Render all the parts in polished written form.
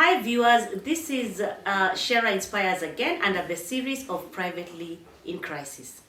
Hi viewers, this is Shara Inspires again under the series of Privately in Crisis.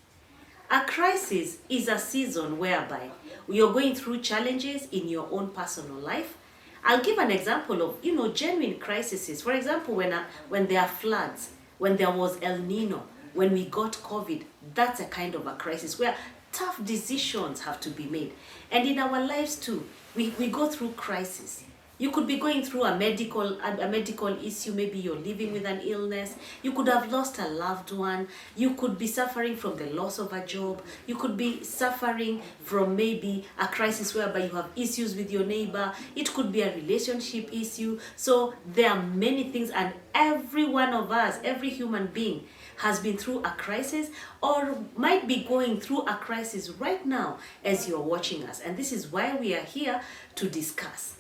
A crisis is a season whereby you're going through challenges in your own personal life. I'll give an example of, genuine crises. For example, when there are floods, when there was El Nino, when we got COVID, that's a kind of a crisis where tough decisions have to be made. And in our lives too, we go through crisis. You could be going through a medical issue. Maybe you're living with an illness. You could have lost a loved one. You could be suffering from the loss of a job. You could be suffering from maybe a crisis whereby you have issues with your neighbor. It could be a relationship issue. So there are many things, and every one of us, every human being has been through a crisis or might be going through a crisis right now as you're watching us. And this is why we are here to discuss.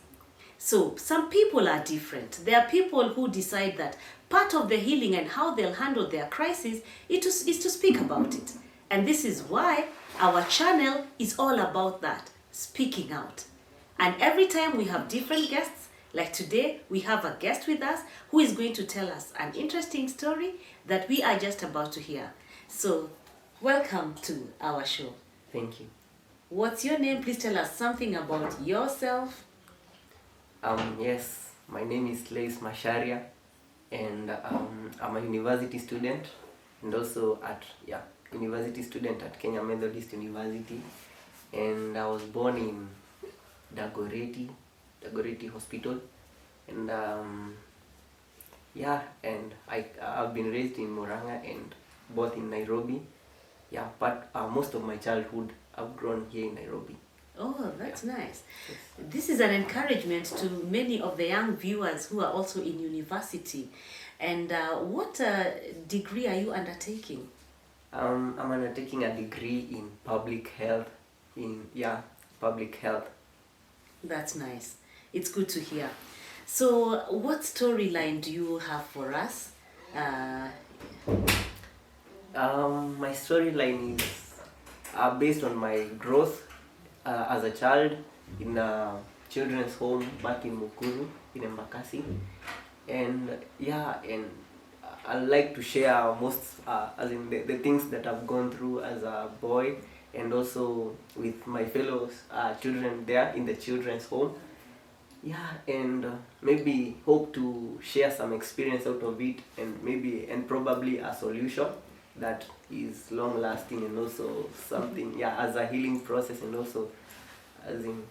So some people are different. There are people who decide that part of the healing and how they'll handle their crisis is to speak about it. And this is why our channel is all about that, speaking out. And every time we have different guests, like today, we have a guest with us who is going to tell us an interesting story that we are just about to hear. So, welcome to our show. Thank you. What's your name? Please tell us something about yourself. Yes, my name is Leis Masharia, and I'm a university student, and also university student at Kenya Methodist University, and I was born in Dagoretti Hospital, and and I've been raised in Murang'a and both in Nairobi, but most of my childhood I've grown here in Nairobi. Oh, that's nice. Yes. This is an encouragement to many of the young viewers who are also in university. And what degree are you undertaking? I'm undertaking a degree in public health. Public health. That's nice. It's good to hear. So, what storyline do you have for us? My storyline is based on my growth as a child in a children's home back in Mukuru in Embakasi, and I like to share most as in the things that I've gone through as a boy, and also with my fellow children there in the children's home, and maybe hope to share some experience out of it, and probably a solution that is long lasting, and also something as a healing process, and also as in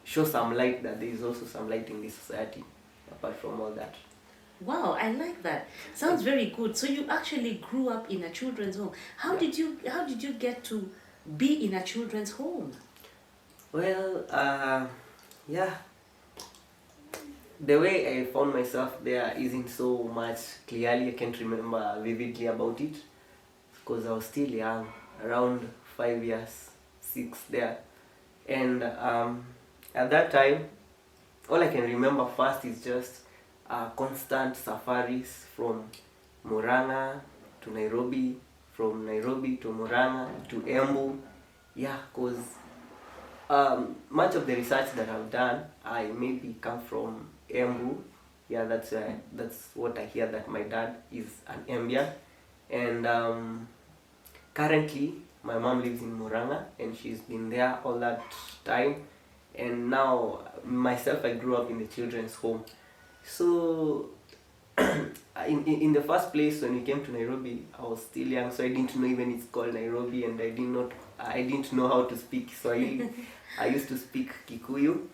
show some light that there is also some light in this society apart from all that. Wow, I like that. Sounds very good. So you actually grew up in a children's home. How did you get to be in a children's home? Well, the way I found myself there isn't so much clearly. I can't remember vividly about it, because I was still young, around 5 years, 6 there. And at that time, all I can remember first is just constant safaris from Murang'a to Nairobi, from Nairobi to Murang'a to Embu. Because much of the research that I've done, I maybe come from Embu. That's what I hear, that my dad is an Embian. And currently my mom lives in Murang'a, and she's been there all that time. And now myself, I grew up in the children's home. So in the first place, when we came to Nairobi, I was still young, so I didn't know even it's called Nairobi, and I didn't know how to speak Swahili. I used to speak Kikuyu,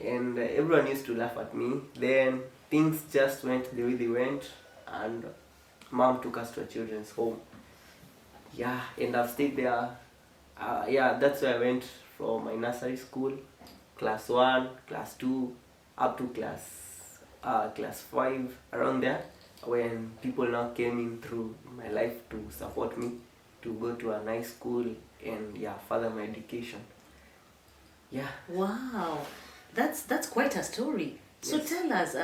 and everyone used to laugh at me. Then things just went the way they went, and mom took us to a children's home. And I've stayed there. That's where I went from my nursery school, class 1, class 2, up to class 5, around there, when people now came in through my life to support me to go to a nice school and further my education. Wow, that's quite a story. So Yes. tell us,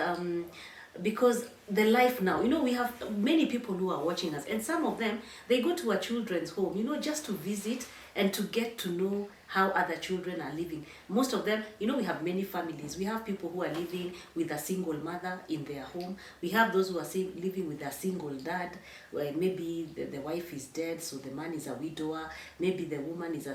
because the life now, we have many people who are watching us, and some of them, they go to a children's home, just to visit and to get to know how other children are living. Most of them, we have many families. We have people who are living with a single mother in their home. We have those who are living with a single dad, where maybe the wife is dead, so the man is a widower. Maybe the woman is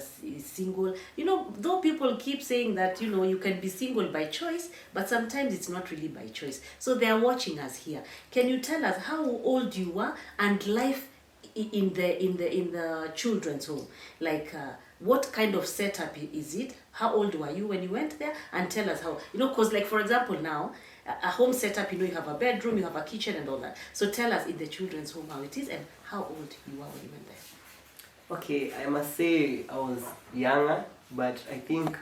single. Though people keep saying that, you can be single by choice, but sometimes it's not really by choice. So they are watching us here. Can you tell us how old you were and life in the children's home? Like, what kind of setup is it? How old were you when you went there? And tell us how, because like, for example, now a home setup, you have a bedroom, you have a kitchen and all that. So tell us in the children's home how it is and how old you were when you went there. Okay, I must say I was younger, but I think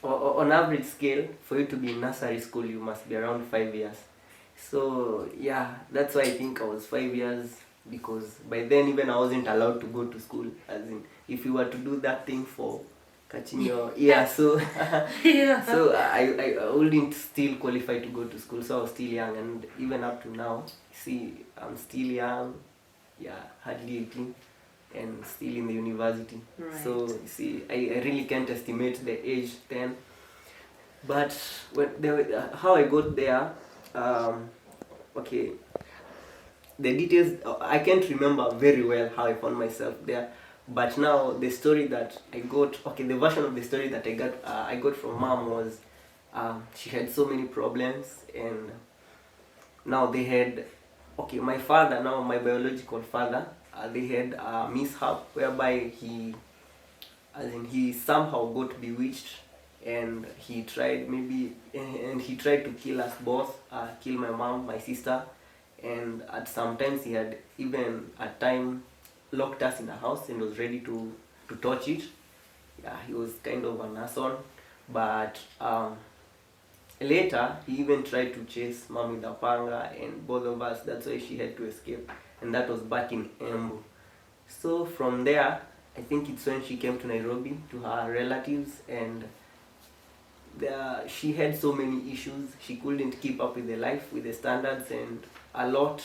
on average scale, for you to be in nursery school, you must be around 5 years. So yeah, that's why I think I was 5 years, because by then even I wasn't allowed to go to school. As in, if you were to do that thing for catching your ear, so Yeah. so I wouldn't still qualify to go to school. So I was still young, and even up to now, see, I'm still young. Yeah, hardly 18. And still in the university. Right. So you see, I really can't estimate the age then. But how I got there, okay, the details I can't remember very well how I found myself there. But now the story that I got, the version of the story that I got from mom was, she had so many problems, and now they had, my father, now my biological father, they had a mishap whereby he somehow got bewitched, and he tried to kill us both, kill my mom, my sister, and at sometimes he had even at time locked us in a house and was ready to touch it. Yeah, he was kind of an asshole, but later he even tried to chase mom with a panga, and both of us, that's why she had to escape, and that was back in Embu. So from there, I think it's when she came to Nairobi to her relatives, and she had so many issues. She couldn't keep up with the life, with the standards, and a lot.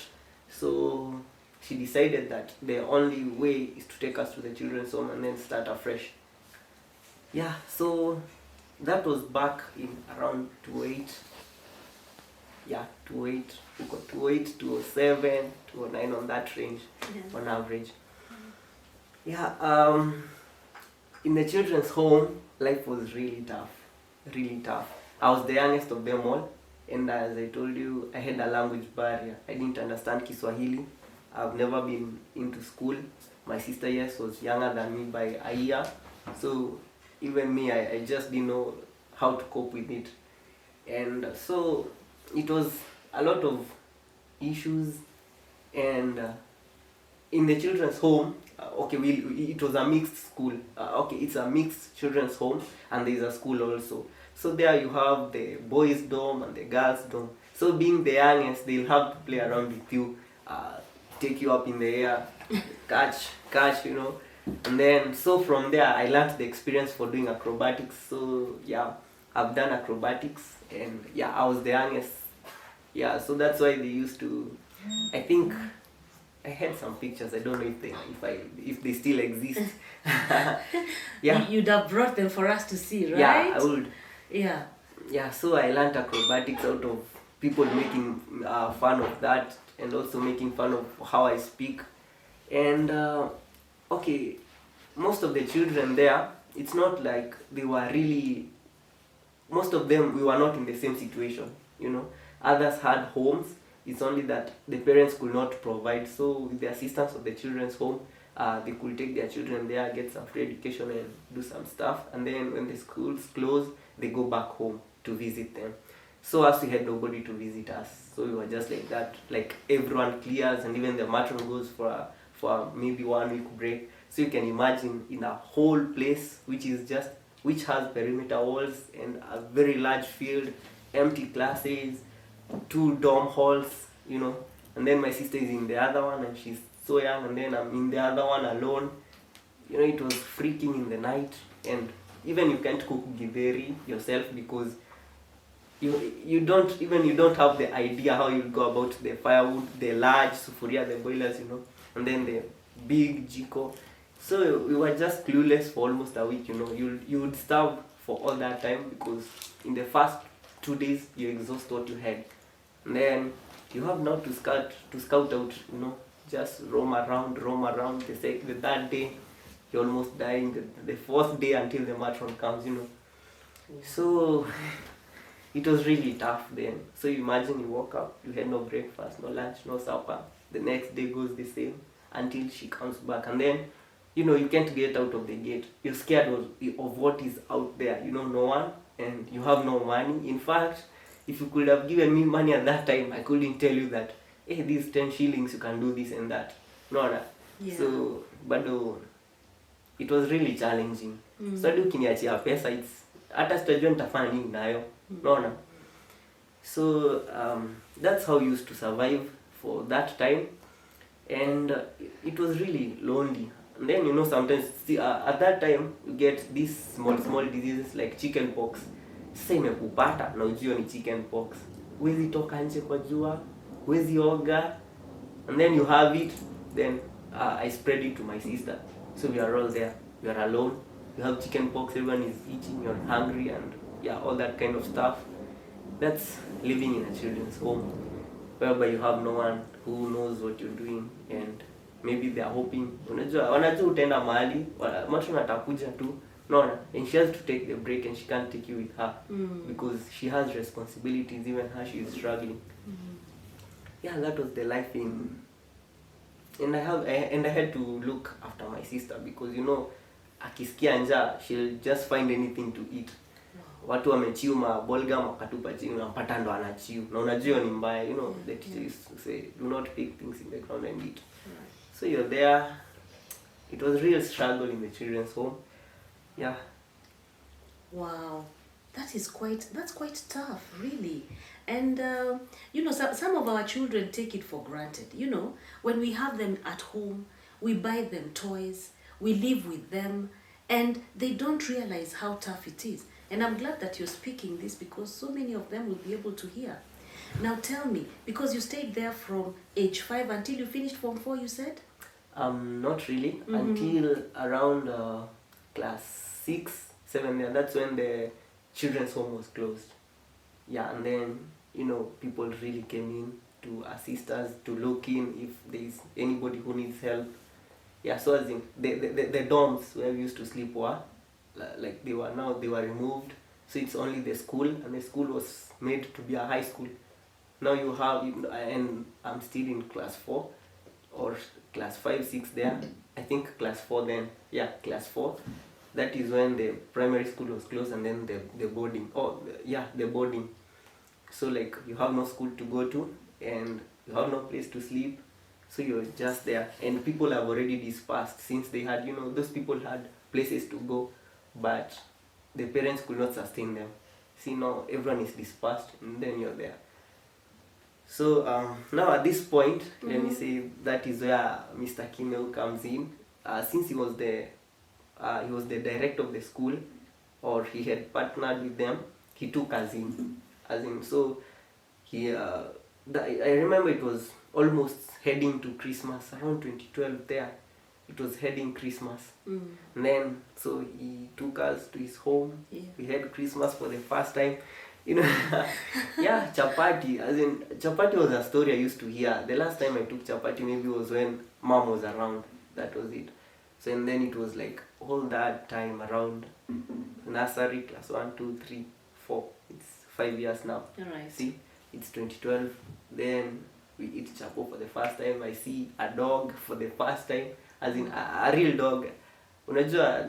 So she decided that the only way is to take us to the children's home and then start afresh. Yeah, so that was back in around 28. Yeah, 28, we got 28, 207, 209, on that range, on average. Yeah, in the children's home, life was really tough, really tough. I was the youngest of them all, and as I told you, I had a language barrier. I didn't understand Kiswahili. I've never been into school. My sister, yes, was younger than me by a year, so even me, I just didn't know how to cope with it. And so it was a lot of issues, and in the children's home, it was a mixed school. It's a mixed children's home, and there's a school also. So there you have the boys' dorm and the girls' dorm. So being the youngest, they'll have to play around with you, take you up in the air, catch, And then, so from there, I learned the experience for doing acrobatics. So yeah, I've done acrobatics, and yeah, I was the youngest. Yeah, so that's why they used to, I think, I had some pictures. I don't know if they still exist. Yeah. You'd have brought them for us to see, right? Yeah, I would. Yeah. Yeah, so I learned acrobatics out of people making fun of that, and also making fun of how I speak. And most of the children there, it's not like they were really, most of them, we were not in the same situation, Others had homes. It's only that the parents could not provide. So with the assistance of the children's home, they could take their children there, get some free education and do some stuff. And then when the schools close, they go back home to visit them. So as we had nobody to visit us, so we were just like that. Like everyone clears, and even the matron goes for maybe 1 week break. So you can imagine, in a whole place which has perimeter walls and a very large field, empty classes, 2 dorm halls, and then my sister is in the other one, and she's so young, and then I'm in the other one alone. It was freaking in the night, and even you can't cook githeri yourself, because you don't have the idea how you go about the firewood, the large sufuria, the boilers, and then the big jiko. So we were just clueless for almost a week. You would starve for all that time because in the first 2 days you exhaust what you had, and then you have now to scout out. Just roam around. The third day you're almost dying. The fourth day until the matron comes. So it was really tough then. So you imagine you woke up, you had no breakfast, no lunch, no supper. The next day goes the same until she comes back, and then you can't get out of the gate. You're scared of what is out there. No one, and you have no money. In fact, if you could have given me money at that time, I couldn't tell you that, hey, these 10 shillings, you can do this and that. No. Yeah. So, but it was really challenging. So hadi ukiniachia pesa, hata sitajua nitafanya nini nayo. Unaona? So that's how we used to survive for that time, and it was really lonely. And then sometimes at that time you get these small diseases like chicken pox. Sasa imekupata na ujio ni chicken pox, huwezi toka nje kwa jua, huwezi oga, and then you have it. Then I spread it to my sister, so we are all there, we are alone, you have chicken pox, everyone is eating, you're hungry, and all that kind of stuff. That's living in a children's home, whereby you have no one who knows what you're doing, and maybe they are hoping, wanajua utaenda mahali, matron atakuja tu, and she has to take the break, and she can't take you with her because she has responsibilities. Even her, she is struggling. That was the life and I had to look after my sister because akisikia njaa, she'll just find anything to eat. Watu wamechiu bolgam wakatupa chini, unampata ndo anachiu, na unajua ni mbaya. The teacher used to say, do not pick things in the ground and eat. So you're there. It was real struggle in the children's home. Wow, that's quite tough, really. And some of our children take it for granted. When we have them at home, we buy them toys, we live with them, and they don't realize how tough it is. And I'm glad that you're speaking this because so many of them will be able to hear. Now tell me, because you stayed there from age 5 until you finished Form 4, you said? Not really. Until around class 6, 7 there. That's when the children's home was closed. And then, people really came in to assist us, to look in if there is anybody who needs help. So as in, the dorms where we used to sleep were, like they were removed. So it's only the school, and the school was made to be a high school. Now you have, and I'm still in class 4 or class 5, 6 there. I think class 4 then. Class 4. That is when the primary school was closed, and then the boarding. The boarding. So like you have no school to go to, and you have no place to sleep. So you're just there, and people have already dispersed since they had, those people had places to go, but the parents could not sustain them. See, now everyone is dispersed, and then you're there. So now at this point, let me say that is where Mr. Kimeu comes in. Since he was the director of the school, or he had partnered with them, he took us in. So he, I remember it was almost heading to Christmas, around 2012 there. It was heading Christmas. And then, so he took us to his home. We had Christmas for the first time. Chapati. Chapati was a story I used to hear. The last time I took chapati maybe was when mom was around. That was it. So and then it was like all that time around nursery, class 1, 2, 3, 4. It's 5 years now. Alright. See, it's 2012. Then we eat chapo for the first time. I see a dog for the first time, as in a real dog. Unajua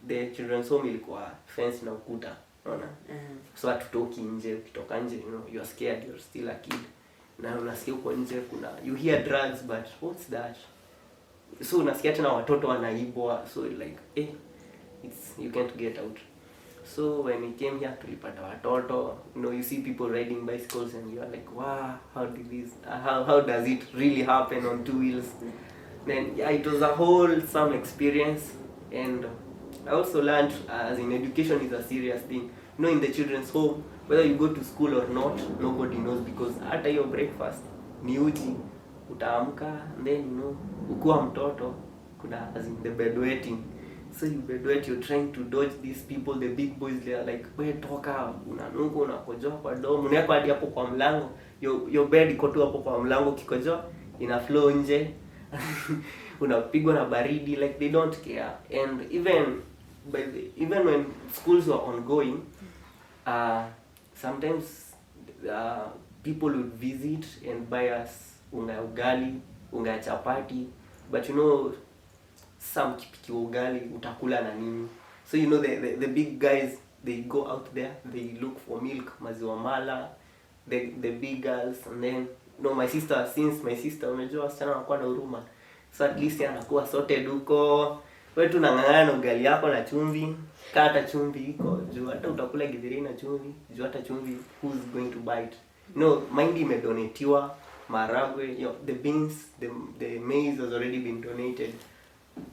the children's home ilikuwa fence na ukuta, unaona? So hatutoki nje, ukitoka nje, you are scared, you're still a kid. Na unasikia uko nje you hear drugs, but what's that? So unasikia tena watoto wanaibwa, so like you can't get out. So when we came here tulipata watoto, you see people riding bicycles and you are like, wow, how does it really happen on 2 wheels? Then it was a wholesome experience, and I also learned as in education is a serious thing. In the children's home, whether you go to school or not, nobody knows, because hata your breakfast ni uji, utaamka, and then ukuwa mtoto kuna as in the bedwetting. So you bedwet, you're trying to dodge these people, the big boys. They are like, we toka, unanuka, unakojoa kwa domo, unawekwa hadi hapo kwa mlango. Your bed iko tu hapo kwa mlango, kikojoa ina flow nje. Unapigwa na baridi, like they don't care. And even when schools were ongoing, sometimes people would visit and buy us unga ya ugali, unga ya chapati, but you know, some kipikiwa ugali utakula na nini. So you know, the big guys, they go out there, they look for milk, maziwa mala, the big girls. And then my sister, since my sister, unajua wasichana wanakuwa na huruma, so at least anakuwa sorted huko. Wewe tu unang'ang'ana ugali yako na chumvi, kata chumvi iko juu, hata utakula githeri na chumvi juu, hata chumvi who's going to buy it? Mind imedonatiwa, maragwe, the beans, the maize has already been donated.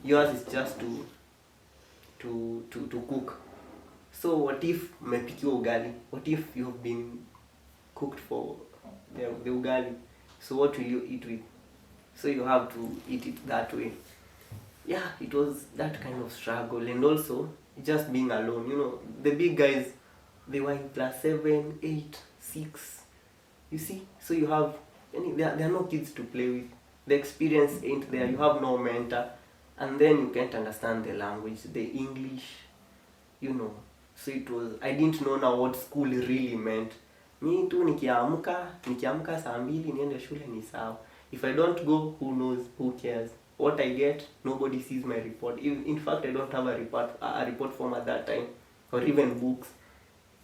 Yours is just to cook. So what if umepikiwa ugali? What if you have been cooked for the ugali? So what will you eat with? So you have to eat it that way. Yeah, it was that kind of struggle. And also just being alone. The big guys, they were in class 7, 8, 6. You see? So you have, there are no kids to play with. The experience ain't there. You have no mentor. And then you can't understand the language, the English, So it was, I didn't know now what school really meant. Mi tu nikiamka saa 2 niende shule ni sawa. If I don't go, who knows, who cares? What I get, nobody sees my report. In fact, I don't have a report form at that time, or even books.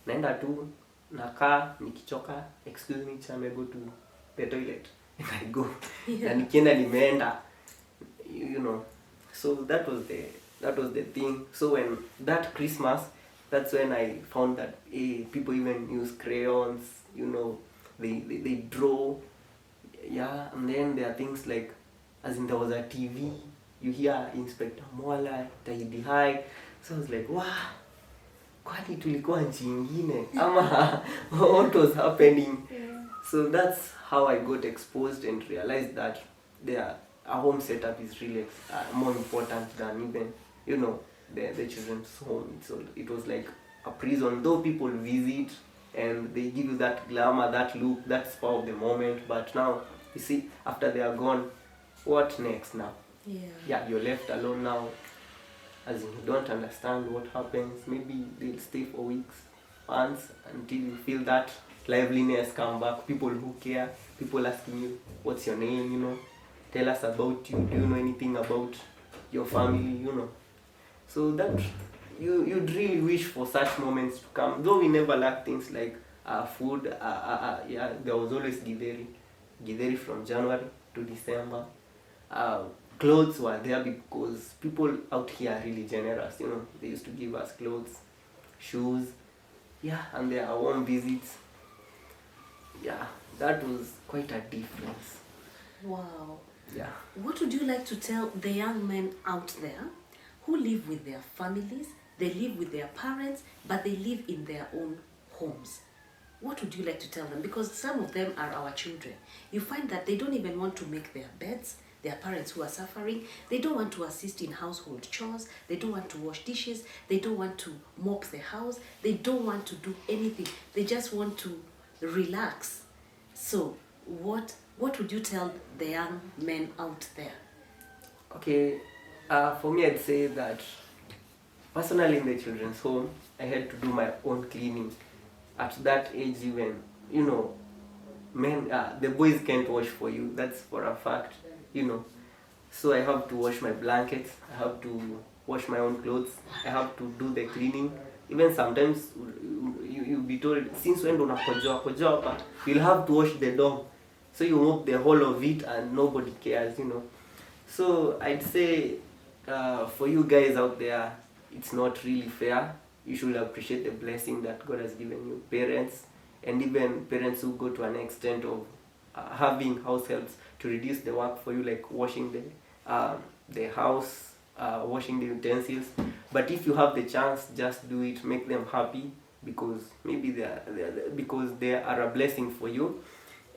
Naenda tu, nakaa, nikichoka, excuse me, chame, I go to the toilet. And I go. Na nikienda nimeenda, So that was the thing. So when that Christmas, that's when I found that people even use crayons, they draw. Yeah, and then there are things like, as in there was a TV, you hear Inspector Mwala, Taidi High. So I was like, wow, kwani tulikuwa nchi ingine? Ama what was happening? Yeah. So that's how I got exposed and realized that a home setup is really more important than even, the children's home. So it was like a prison, though people visit and they give you that glamour, that look, that spur of the moment. But now, you see, after they are gone, what next now? Yeah, you're left alone now. As in, you don't understand what happens. Maybe they'll stay for weeks, months, until you feel that liveliness come back. People who care, people asking you, what's your name, tell us about you. Do you know anything about your family, So that, you'd really wish for such moments to come. Though we never lacked things like food, there was always githeri from January to December. Clothes were there because people out here are really generous, They used to give us clothes, shoes, and there are warm visits. Yeah, that was quite a difference. Wow. Yeah. What would you like to tell the young men out there who live with their families, they live with their parents, but they live in their own homes? What would you like to tell them? Because some of them are our children. You find that they don't even want to make their beds. Their parents who are suffering, they don't want to assist in household chores, they don't want to wash dishes, they don't want to mop the house, they don't want to do anything. They just want to relax. So, what would you tell the young men out there? Okay, for me, I'd say that personally in the children's home, I had to do my own cleaning. At that age even, men, the boys can't wash for you, that's for a fact, So I have to wash my blankets, I have to wash my own clothes, I have to do the cleaning. Even sometimes you'll be told, since when do unakojoa, you'll have to wash the dog. So you mop the whole of it and nobody cares, So I'd say for you guys out there, it's not really fair. You should appreciate the blessing that God has given you. Parents, and even parents who go to an extent of having house helps to reduce the work for you, like washing the house, washing the utensils. But if you have the chance, just do it. Make them happy because maybe because they are a blessing for you.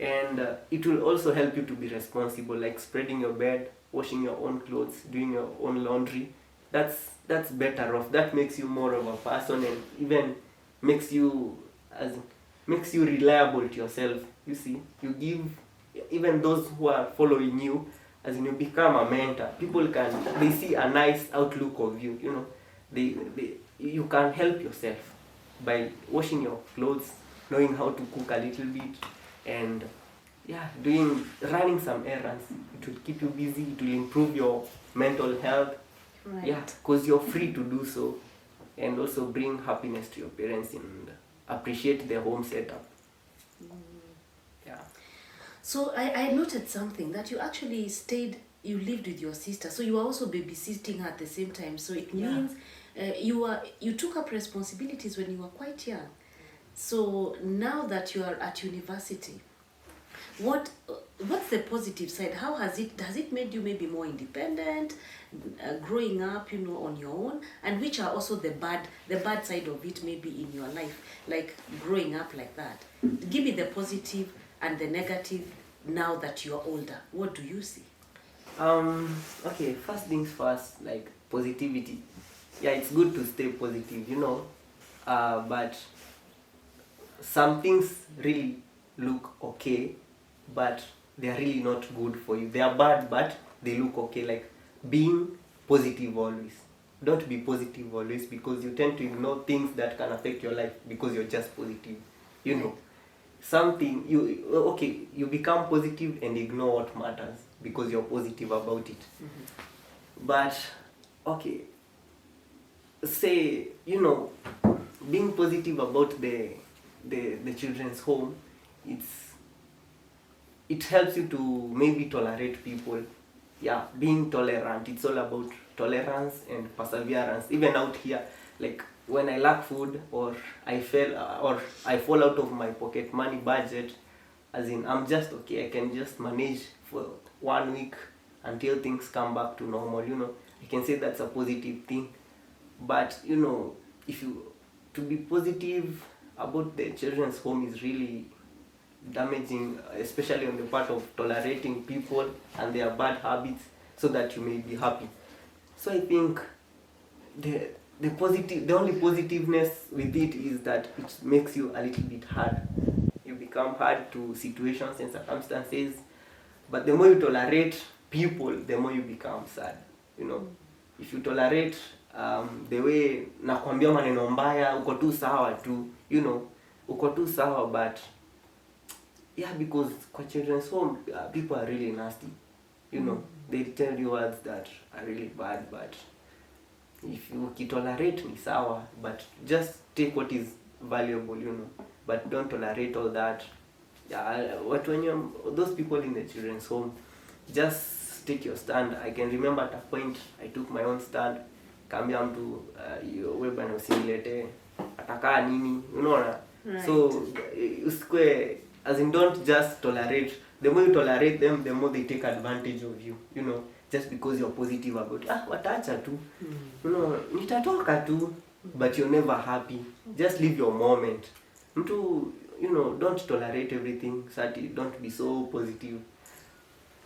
And it will also help you to be responsible, like spreading your bed, washing your own clothes, doing your own laundry. That's better off. That makes you more of a person, and even makes you as makes you reliable to yourself. You see, you give even those who are following you, as in you become a mentor. People they see a nice outlook of you. You know, they you can help yourself by washing your clothes, knowing how to cook a little bit, and yeah, running some errands. It will keep you busy. It will improve your mental health. Right. Yeah, because you're free to do so, and also bring happiness to your parents and appreciate their home setup. Yeah. So I noted something that you actually you lived with your sister, so you were also babysitting her at the same time. So it Yeah. means you took up responsibilities when you were quite young. So now that you are at university, what's the positive side? How has it made you maybe more independent, growing up, on your own, and which are also the bad side of it maybe in your life, like growing up like that? Give me the positive and the negative now that you're older. What do you see? Okay, first things first, like positivity. Yeah, it's good to stay positive, but some things really look okay, but they are really not good for you. They are bad, but they look okay. Like being positive always. Don't be positive always, because you tend to ignore things that can affect your life because you're just positive. You know, something you become positive and ignore what matters because you're positive about it. But okay, say being positive about the children's home, it helps you to maybe tolerate people. Yeah, being tolerant, it's all about tolerance and perseverance. Even out here, like when I lack food, or I fall out of my pocket money budget, as in I'm just okay, I can just manage for 1 week until things come back to normal. I can say that's a positive thing. But if you to be positive about the children's home is really damaging, especially on the part of tolerating people and their bad habits, so that you may be happy. So I think the only positiveness with it is that it makes you a little bit hard. You become hard to situations and circumstances, but the more you tolerate people, the more you become sad. If you tolerate the way nakwambia maneno mbaya, uko tu sawa tu, uko tu sawa. But yeah, because kwa children's home, people are really nasty. They tell you words that are really bad. But if you tolerate ni sawa, but just take what is valuable, but don't tolerate all that. Yeah, those people in the children's home, just take your stand. I can remember at a point I took my own stand. Kaambia mtu wewe bana usinilete atakaa nini, unaona? Right. So usikwe, as in, don't just tolerate. The more you tolerate them, the more they take advantage of you, just because you're positive about wataacha tu, nitatoka tu, but you're never happy. Just live your moment. Mtu, don't tolerate everything. Sati, don't be so positive.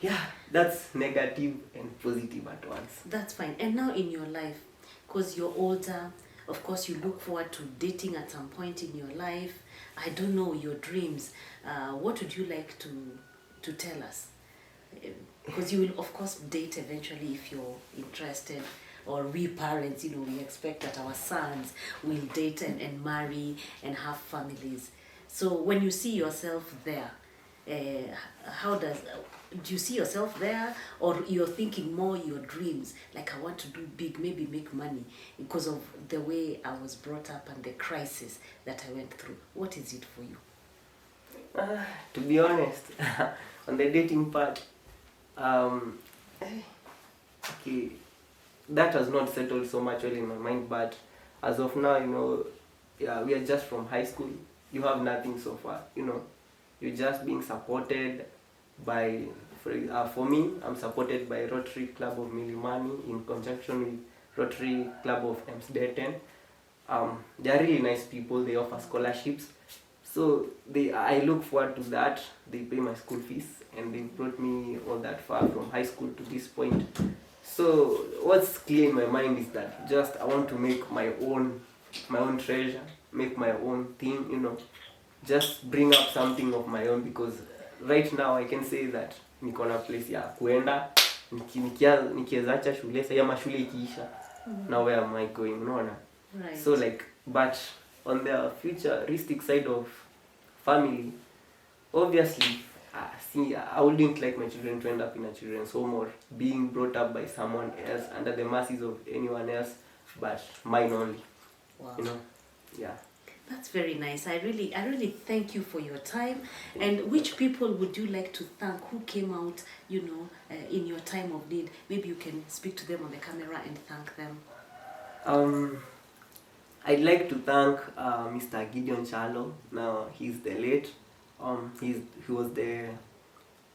Yeah, that's negative and positive at once. That's fine. And now in your life, because you're older, of course you look forward to dating at some point in your life. I don't know your dreams. What would you like to tell us? Because you will of course date eventually if you're interested, or we parents, we expect that our sons will date and marry and have families. So when you see yourself there, do you see yourself there, or you're thinking more your dreams, like I want to do big, maybe make money, because of the way I was brought up and the crisis that I went through? What is it for you? To be honest, on the dating part, okay, that has not settled so much well in my mind. But as of now, yeah, we are just from high school. You have nothing so far, You're just being supported by, for me, I'm supported by Rotary Club of Milimani in conjunction with Rotary Club of Emsdeten. They are really nice people. They offer scholarships. So I look forward to that. They pay my school fees, and they brought me all that far from high school to this point. So what's clear in my mind is that just I want to make my own treasure, make my own thing, just bring up something of my own, because right now I can say that niko na place ya kuenda nikiacha shule sasa, ama shule ikiisha, now where am I going, unaona? Right. So like, but on the futuristic side of family, obviously, I wouldn't like my children to end up in a children's home or being brought up by someone else under the mercies of anyone else, but mine only. Wow. Yeah. That's very nice. I really thank you for your time. And which people would you like to thank who came out, in your time of need? Maybe you can speak to them on the camera and thank them. I'd like to thank Mr. Gideon Chalo. Now he's the late.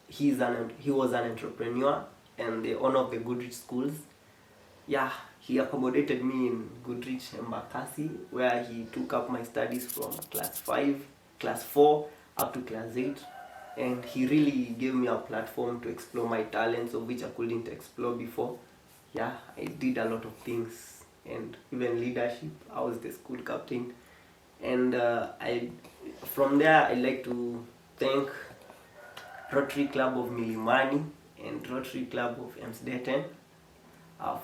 He was an entrepreneur and the owner of the Goodrich schools. Yeah, he accommodated me in Goodrich Embakasi, where he took up my studies from class 4 up to class 8, and he really gave me a platform to explore my talents, of which I couldn't explore before. Yeah, I did a lot of things, and even leadership. I was the school captain, and from there I'd like to thank Rotary Club of Milimani and Rotary Club of Emsdeten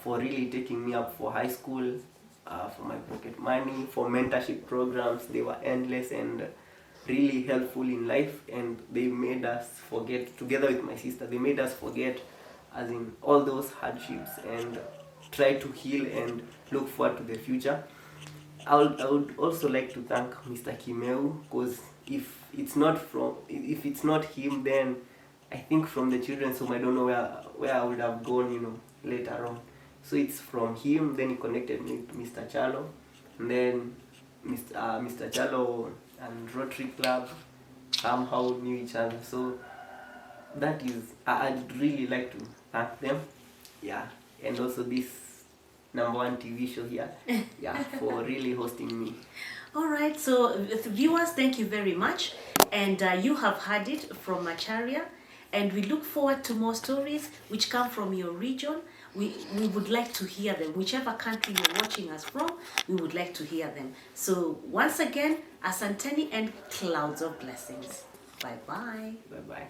for really taking me up for high school, for my pocket money, for mentorship programs. They were endless and really helpful in life, and they made us forget, together with my sister, they made us forget as in all those hardships and try to heal and look forward to the future. I would also like to thank Mr. Kimeu, because if it's not him, then I think from the children's home I don't know where I would have gone, later on. So it's from him. Then he connected me to Mr. Chalo, and then Mr. Chalo and Rotary Club somehow knew each other. So that is, I'd really like to thank them. Yeah, and also this #1 TV show here, yeah, for really hosting me. All right, so viewers, thank you very much. And you have heard it from Macharia, and we look forward to more stories which come from your region. We would like to hear them. Whichever country you're watching us from, we would like to hear them. So once again, asanteni and clouds of blessings. Bye-bye. Bye-bye.